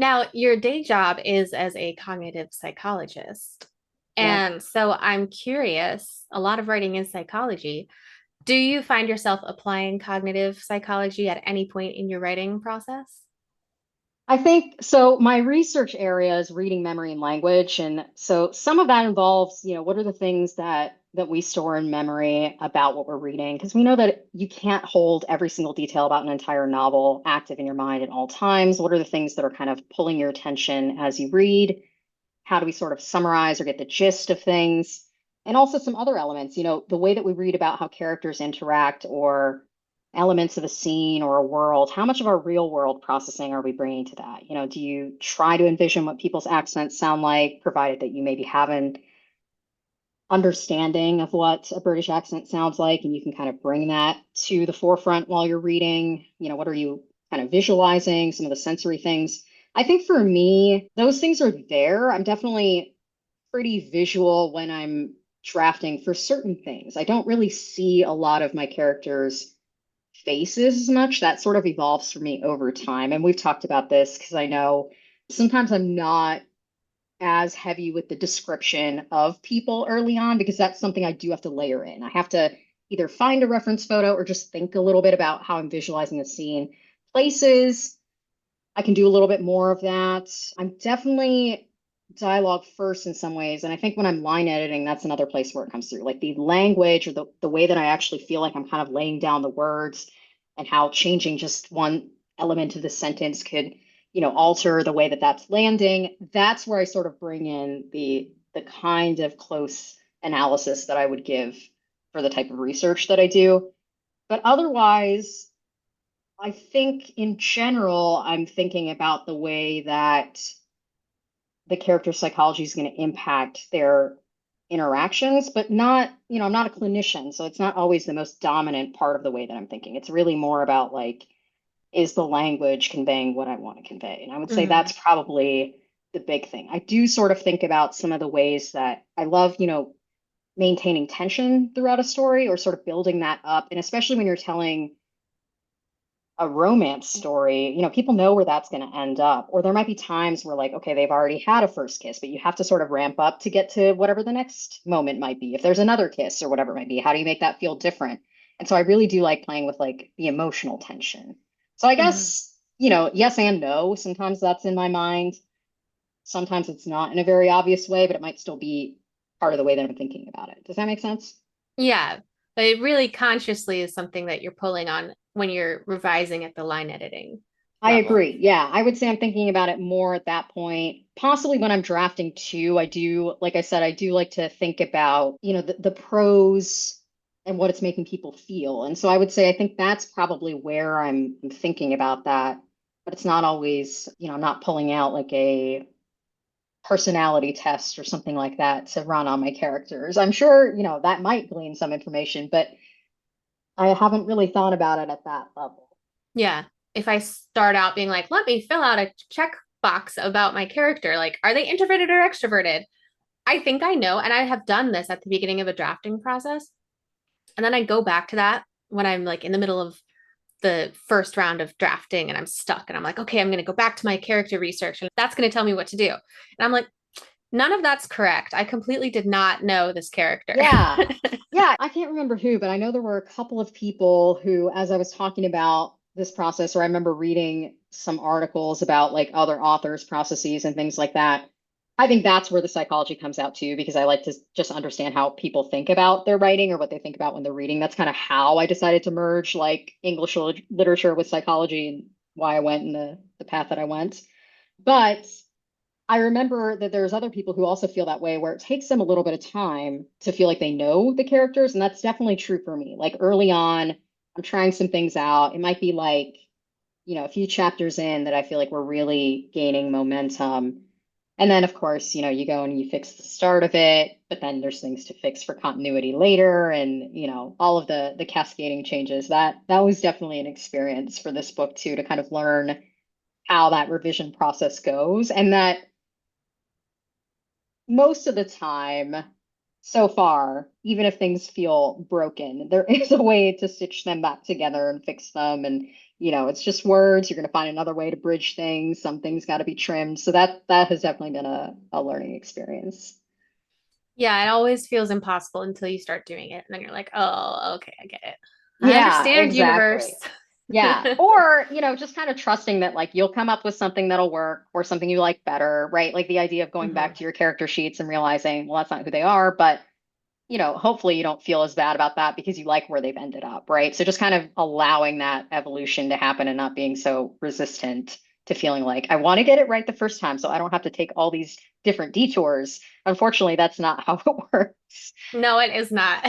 Now, your day job is as a cognitive psychologist. Yeah. And so I'm curious, a lot of writing is psychology. Do you find yourself applying cognitive psychology at any point in your writing process? I think so. My research area is reading, memory, and language. And so some of that involves, what are the things that we store in memory about what we're reading? Because we know that you can't hold every single detail about an entire novel active in your mind at all times. What are the things that are kind of pulling your attention as you read? How do we sort of summarize or get the gist of things? And also some other elements, the way that we read about how characters interact or elements of a scene or a world, how much of our real world processing are we bringing to that? Do you try to envision what people's accents sound like, provided that you maybe have an understanding of what a British accent sounds like, and you can kind of bring that to the forefront while you're reading? What are you kind of visualizing, some of the sensory things? I think for me, those things are there. I'm definitely pretty visual when I'm drafting for certain things. I don't really see a lot of my characters' faces as much. That sort of evolves for me over time. And we've talked about this because I know sometimes I'm not as heavy with the description of people early on because that's something I do have to layer in. I have to either find a reference photo or just think a little bit about how I'm visualizing the scene. Places, I can do a little bit more of that. I'm definitely dialogue first in some ways. And I think when I'm line editing, that's another place where it comes through. Like the language or the way that I actually feel like I'm kind of laying down the words and how changing just one element of the sentence could, alter the way that that's landing. That's where I sort of bring in the kind of close analysis that I would give for the type of research that I do. But otherwise, I think in general, I'm thinking about the way that the character psychology is going to impact their interactions, but not, I'm not a clinician, so it's not always the most dominant part of the way that I'm thinking. It's really more about like, is the language conveying what I want to convey? And I would say Mhm. that's probably the big thing. I do sort of think about some of the ways that I love, maintaining tension throughout a story or sort of building that up. And especially when you're telling a romance story, people know where that's going to end up. Or there might be times where, like, okay, they've already had a first kiss, but you have to sort of ramp up to get to whatever the next moment might be. If there's another kiss or whatever it might be, how do you make that feel different? And so I really do like playing with like the emotional tension. So I Mhm. guess, yes and no. Sometimes that's in my mind. Sometimes it's not in a very obvious way, but it might still be part of the way that I'm thinking about it. Does that make sense? Yeah, but it really consciously is something that you're pulling on when you're revising at the line editing I level. agree. Yeah, I would say I'm thinking about it more at that point. Possibly when I'm drafting too, I do, like I said, I do like to think about, the pros and what it's making people feel. And so I would say I think that's probably where I'm thinking about that. But it's not always, I'm not pulling out like a personality test or something like that to run on my characters. I'm sure, that might glean some information, but I haven't really thought about it at that level. Yeah. If I start out being like, let me fill out a checkbox about my character, like, are they introverted or extroverted? I think I know. And I have done this at the beginning of a drafting process. And then I go back to that when I'm like in the middle of the first round of drafting and I'm stuck and I'm like, okay, I'm going to go back to my character research and that's going to tell me what to do. And I'm like, none of that's correct. I completely did not know this character. Yeah. Yeah. I can't remember who, but I know there were a couple of people who, as I was talking about this process, or I remember reading some articles about like other authors' processes and things like that. I think that's where the psychology comes out too, because I like to just understand how people think about their writing or what they think about when they're reading. That's kind of how I decided to merge like English literature with psychology and why I went in the path that I went. But I remember that there's other people who also feel that way, where it takes them a little bit of time to feel like they know the characters. And that's definitely true for me. Like early on, I'm trying some things out. It might be like, a few chapters in that I feel like we're really gaining momentum. And then, of course, you go and you fix the start of it, but then there's things to fix for continuity later, and all of the cascading changes. That was definitely an experience for this book too, to kind of learn how that revision process goes, and that most of the time, so far, even if things feel broken, there is a way to stitch them back together and fix them. And, it's just words. You're going to find another way to bridge things. Some things got to be trimmed. So that has definitely been a learning experience. Yeah, it always feels impossible until you start doing it. And then you're like, oh, okay, I get it. I Yeah, understand, universe. exactly. Yeah. Or, just kind of trusting that like you'll come up with something that'll work or something you like better, right? Like the idea of going Mhm. back to your character sheets and realizing, well, that's not who they are, but hopefully you don't feel as bad about that because you like where they've ended up, right? So just kind of allowing that evolution to happen and not being so resistant to feeling like I want to get it right the first time so I don't have to take all these different detours. Unfortunately, that's not how it works. No, it is not.